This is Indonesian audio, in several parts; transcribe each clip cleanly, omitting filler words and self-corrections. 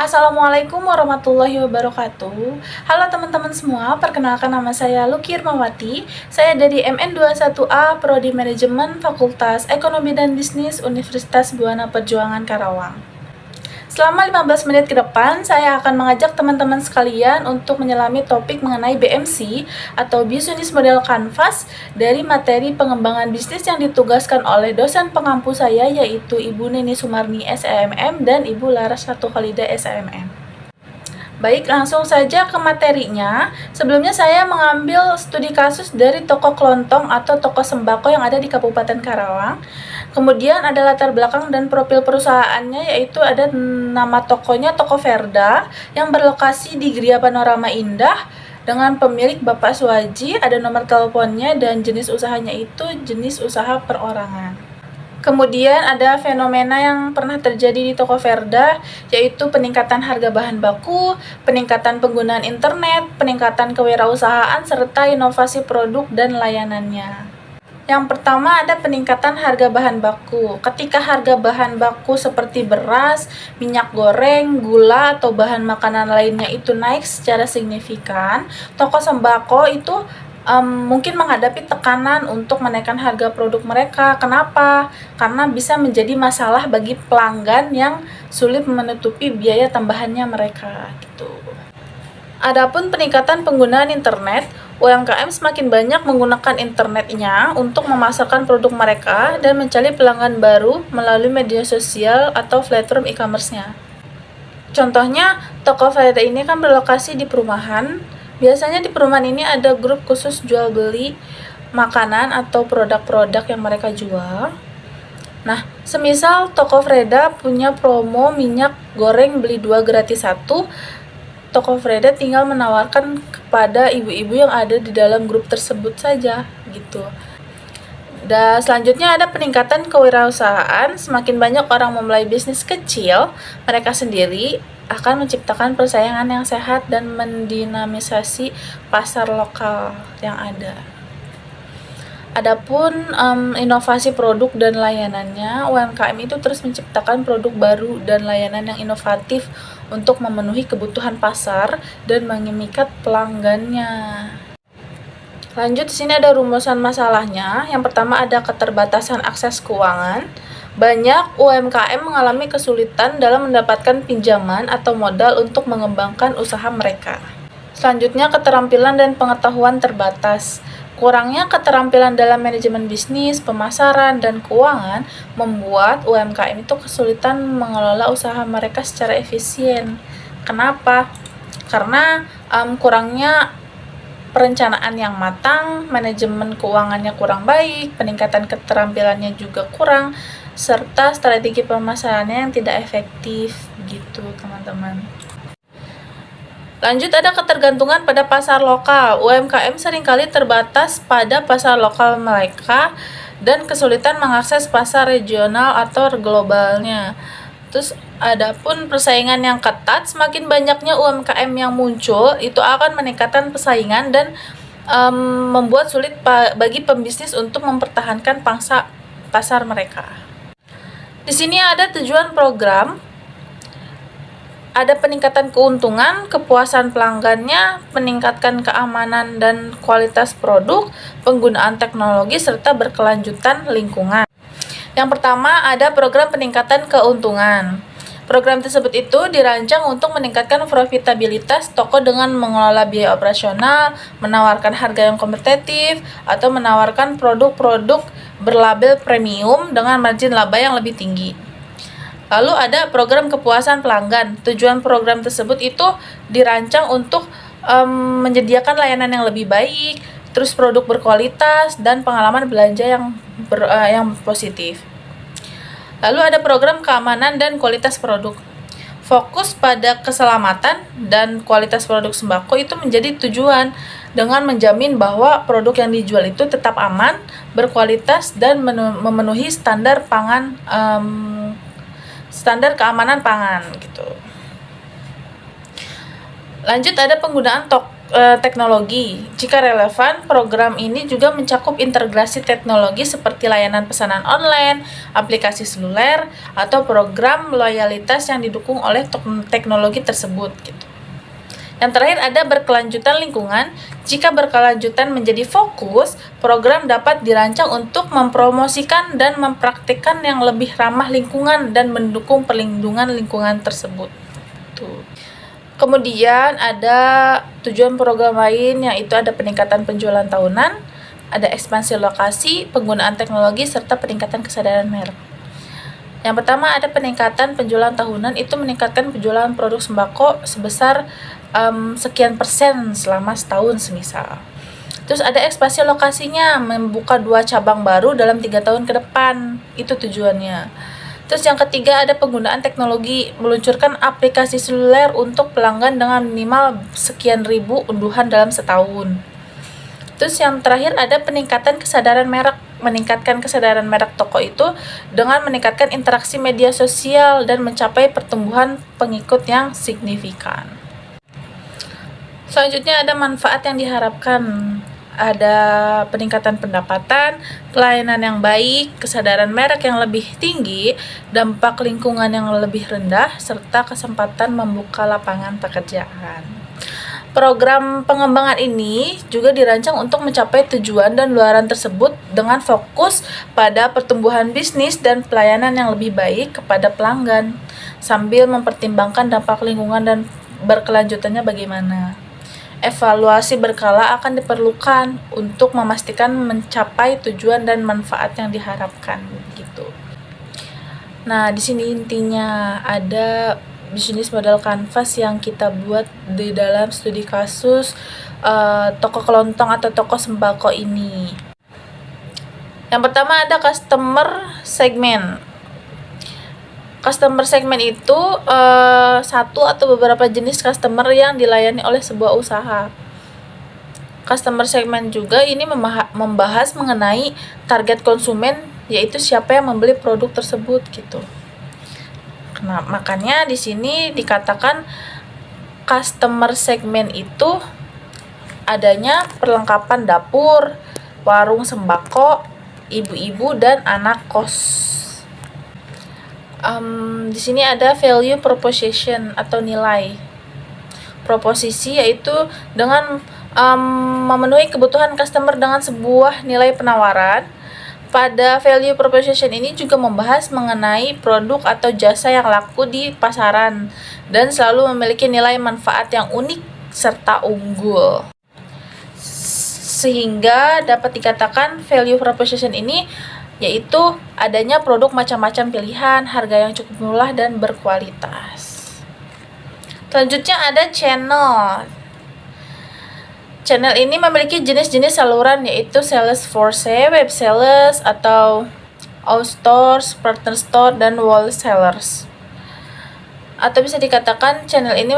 Assalamualaikum warahmatullahi wabarakatuh. Halo teman-teman semua, perkenalkan nama saya Luki Irmawati. Saya dari MN21A Prodi Manajemen Fakultas Ekonomi dan Bisnis Universitas Buana Perjuangan Karawang. Selama 15 menit ke depan, saya akan mengajak teman-teman sekalian untuk menyelami topik mengenai BMC atau Business Model Canvas dari materi pengembangan bisnis yang ditugaskan oleh dosen pengampu saya yaitu Ibu Neni Sumarni SEMM dan Ibu Laras Ratu Khalidah SEMM. Baik, langsung saja ke materinya. Sebelumnya saya mengambil studi kasus dari toko kelontong atau toko sembako yang ada di Kabupaten Karawang. Kemudian ada latar belakang dan profil perusahaannya, yaitu ada nama tokonya Toko Verda yang berlokasi di Gria Panorama Indah dengan pemilik Bapak Suwaji, ada nomor teleponnya dan jenis usahanya itu jenis usaha perorangan. Kemudian ada fenomena yang pernah terjadi di Toko Verda, yaitu peningkatan harga bahan baku, peningkatan penggunaan internet, peningkatan kewirausahaan, serta inovasi produk dan layanannya. Yang pertama ada peningkatan harga bahan baku. Ketika harga bahan baku seperti beras, minyak goreng, gula, atau bahan makanan lainnya itu naik secara signifikan, toko sembako itu mungkin menghadapi tekanan untuk menaikkan harga produk mereka. Kenapa? Karena bisa menjadi masalah bagi pelanggan yang sulit menutupi biaya tambahannya mereka gitu. Adapun peningkatan penggunaan internet, UMKM semakin banyak menggunakan internetnya untuk memasarkan produk mereka dan mencari pelanggan baru melalui media sosial atau platform e-commerce-nya. Contohnya, Toko Verda ini kan berlokasi di perumahan. Biasanya di perumahan ini ada grup khusus jual beli makanan atau produk-produk yang mereka jual. Nah, semisal Toko Verda punya promo minyak goreng beli 2 gratis 1, Toko Verda tinggal menawarkan kepada ibu-ibu yang ada di dalam grup tersebut saja gitu. Dan selanjutnya ada peningkatan kewirausahaan. Semakin banyak orang memulai bisnis kecil, mereka sendiri akan menciptakan persaingan yang sehat dan mendinamisasi pasar lokal yang ada. Adapun inovasi produk dan layanannya, UMKM itu terus menciptakan produk baru dan layanan yang inovatif untuk memenuhi kebutuhan pasar dan mengikat pelanggannya. Lanjut, di sini ada rumusan masalahnya. Yang pertama ada keterbatasan akses keuangan. Banyak UMKM mengalami kesulitan dalam mendapatkan pinjaman atau modal untuk mengembangkan usaha mereka. Selanjutnya, keterampilan dan pengetahuan terbatas. Kurangnya keterampilan dalam manajemen bisnis, pemasaran, dan keuangan membuat UMKM itu kesulitan mengelola usaha mereka secara efisien. Kenapa? Karena kurangnya perencanaan yang matang, manajemen keuangannya kurang baik, peningkatan keterampilannya juga kurang, serta strategi pemasarannya yang tidak efektif gitu teman-teman. Lanjut, ada ketergantungan pada pasar lokal. UMKM seringkali terbatas pada pasar lokal mereka dan kesulitan mengakses pasar regional atau globalnya. Terus adapun persaingan yang ketat, semakin banyaknya UMKM yang muncul itu akan meningkatkan persaingan dan membuat sulit bagi pembisnis untuk mempertahankan pangsa pasar mereka. Di sini ada tujuan program. Ada peningkatan keuntungan, kepuasan pelanggannya, peningkatan keamanan dan kualitas produk, penggunaan teknologi, serta berkelanjutan lingkungan. Yang pertama ada program peningkatan keuntungan. Program tersebut itu dirancang untuk meningkatkan profitabilitas toko dengan mengelola biaya operasional, menawarkan harga yang kompetitif, atau menawarkan produk-produk berlabel premium dengan margin laba yang lebih tinggi. Lalu ada program kepuasan pelanggan. Tujuan program tersebut itu dirancang untuk menyediakan layanan yang lebih baik, terus produk berkualitas dan pengalaman belanja yang positif. Lalu ada program keamanan dan kualitas produk. Fokus pada keselamatan dan kualitas produk sembako itu menjadi tujuan dengan menjamin bahwa produk yang dijual itu tetap aman, berkualitas dan memenuhi standar pangan standar keamanan pangan gitu. Lanjut, ada penggunaan teknologi. Jika relevan, program ini juga mencakup integrasi teknologi seperti layanan pesanan online, aplikasi seluler, atau program loyalitas yang didukung oleh teknologi tersebut gitu. Yang terakhir ada berkelanjutan lingkungan. Jika berkelanjutan menjadi fokus, program dapat dirancang untuk mempromosikan dan mempraktikkan yang lebih ramah lingkungan dan mendukung perlindungan lingkungan tersebut. Tuh. Kemudian ada tujuan program lain, yaitu ada peningkatan penjualan tahunan, ada ekspansi lokasi, penggunaan teknologi, serta peningkatan kesadaran merek. Yang pertama ada peningkatan penjualan tahunan, itu meningkatkan penjualan produk sembako sebesar sekian persen selama setahun semisal. Terus ada ekspansi lokasinya, membuka 2 cabang baru dalam 3 tahun ke depan, itu tujuannya. Terus yang ketiga ada penggunaan teknologi, meluncurkan aplikasi seluler untuk pelanggan dengan minimal sekian ribu unduhan dalam setahun. Terus yang terakhir ada peningkatan kesadaran merek, meningkatkan kesadaran merek toko itu dengan meningkatkan interaksi media sosial dan mencapai pertumbuhan pengikut yang signifikan. Selanjutnya ada manfaat yang diharapkan. Ada peningkatan pendapatan, pelayanan yang baik, kesadaran merek yang lebih tinggi, dampak lingkungan yang lebih rendah, serta kesempatan membuka lapangan pekerjaan. Program pengembangan ini juga dirancang untuk mencapai tujuan dan luaran tersebut dengan fokus pada pertumbuhan bisnis dan pelayanan yang lebih baik kepada pelanggan, sambil mempertimbangkan dampak lingkungan dan berkelanjutannya bagaimana. Evaluasi berkala akan diperlukan untuk memastikan mencapai tujuan dan manfaat yang diharapkan gitu. Nah, di sini intinya ada bisnis model kanvas yang kita buat di dalam studi kasus toko kelontong atau toko sembako ini. Yang pertama ada customer segment. Customer segment itu satu atau beberapa jenis customer yang dilayani oleh sebuah usaha. Customer segment juga ini membahas mengenai target konsumen, yaitu siapa yang membeli produk tersebut gitu. Nah, makanya di sini dikatakan customer segment itu adanya perlengkapan dapur, warung sembako, ibu-ibu dan anak kos. Di sini ada value proposition atau nilai proposisi, yaitu dengan memenuhi kebutuhan customer dengan sebuah nilai penawaran. Pada value proposition ini juga membahas mengenai produk atau jasa yang laku di pasaran dan selalu memiliki nilai manfaat yang unik serta unggul. Sehingga dapat dikatakan value proposition ini yaitu adanya produk macam-macam pilihan, harga yang cukup murah dan berkualitas. Selanjutnya ada channel. Channel ini memiliki jenis-jenis saluran, yaitu sales force, web sales atau outstores, partner store, dan wholesalers. Atau bisa dikatakan channel ini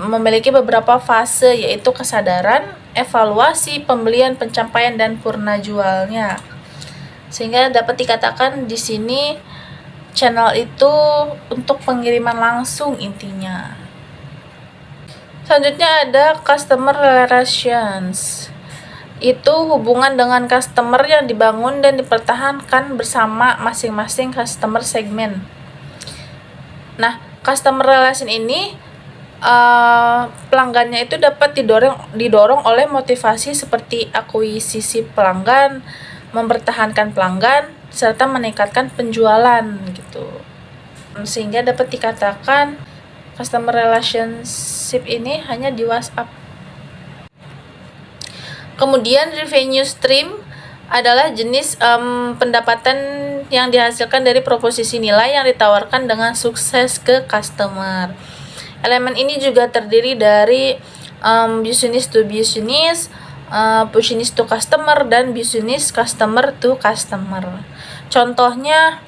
memiliki beberapa fase, yaitu kesadaran, evaluasi, pembelian, pencapaian, dan purna jualnya. Sehingga dapat dikatakan di sini channel itu untuk pengiriman langsung intinya. Selanjutnya ada customer relations. Itu hubungan dengan customer yang dibangun dan dipertahankan bersama masing-masing customer segment. Nah, customer relation ini pelanggannya itu dapat didorong oleh motivasi seperti akuisisi pelanggan, mempertahankan pelanggan, serta meningkatkan penjualan gitu. Sehingga dapat dikatakan customer relationship ini hanya di WhatsApp. Kemudian revenue stream adalah jenis pendapatan yang dihasilkan dari proposisi nilai yang ditawarkan dengan sukses ke customer. Elemen ini juga terdiri dari business to business, business to customer, dan business customer to customer. Contohnya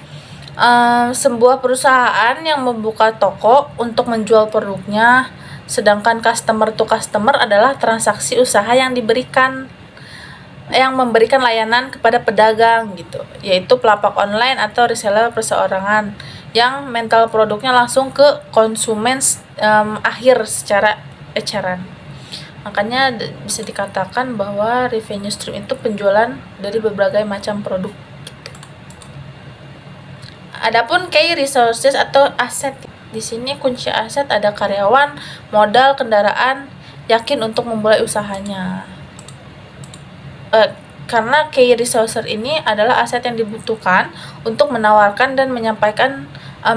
sebuah perusahaan yang membuka toko untuk menjual produknya, sedangkan customer to customer adalah transaksi usaha yang memberikan layanan kepada pedagang gitu, yaitu pelapak online atau reseller perseorangan yang mental produknya langsung ke konsumen akhir secara eceran. Makanya bisa dikatakan bahwa revenue stream itu penjualan dari berbagai macam produk. Adapun key resources atau aset, di sini kunci aset ada karyawan, modal, kendaraan, yakin untuk memulai usahanya. Karena key resources ini adalah aset yang dibutuhkan untuk menawarkan dan menyampaikan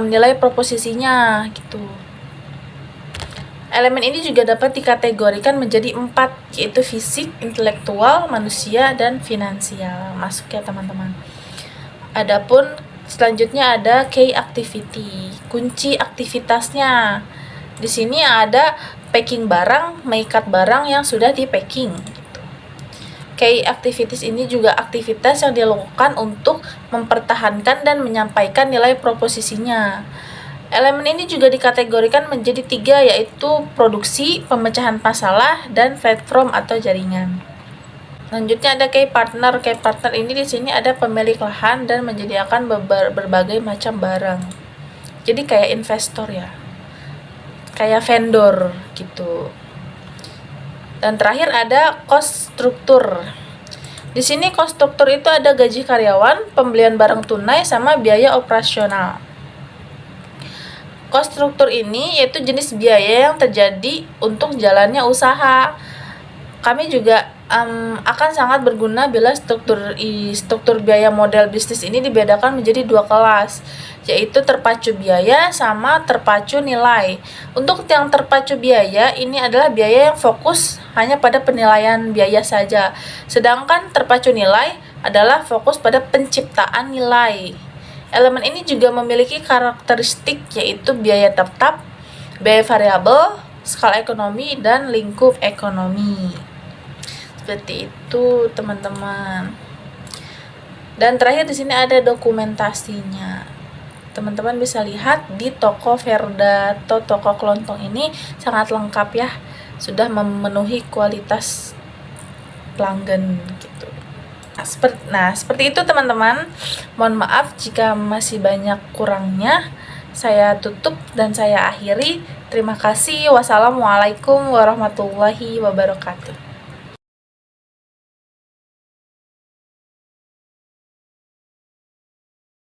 nilai proposisinya gitu. Elemen ini juga dapat dikategorikan menjadi 4, yaitu fisik, intelektual, manusia, dan finansial. Masuk ya teman-teman. Adapun selanjutnya ada key activity, kunci aktivitasnya. Di sini ada packing barang, mengikat barang yang sudah di packing. Key activities ini juga aktivitas yang dilakukan untuk mempertahankan dan menyampaikan nilai proposisinya. Elemen ini juga dikategorikan menjadi 3, yaitu produksi, pemecahan masalah, dan platform atau jaringan. Selanjutnya ada key partner. Key partner ini di sini ada pemilik lahan dan menyediakan berbagai macam barang. Jadi kayak investor ya, kayak vendor gitu. Dan terakhir ada cost struktur. Di sini cost struktur itu ada gaji karyawan, pembelian barang tunai, sama biaya operasional. Cost struktur ini yaitu jenis biaya yang terjadi untuk jalannya usaha. Kami juga akan sangat berguna bila struktur biaya model bisnis ini dibedakan menjadi 2 kelas, yaitu terpacu biaya sama terpacu nilai. Untuk yang terpacu biaya ini adalah biaya yang fokus hanya pada penilaian biaya saja, sedangkan terpacu nilai adalah fokus pada penciptaan nilai. Elemen ini juga memiliki karakteristik yaitu biaya tetap, biaya variabel, skala ekonomi, dan lingkup ekonomi. Seperti itu, teman-teman. Dan terakhir di sini ada dokumentasinya. Teman-teman bisa lihat di toko Verda atau toko kelontong ini sangat lengkap ya. Sudah memenuhi kualitas pelanggan gitu. Nah, seperti itu teman-teman. Mohon maaf jika masih banyak kurangnya. Saya tutup dan saya akhiri. Terima kasih. Wassalamualaikum warahmatullahi wabarakatuh.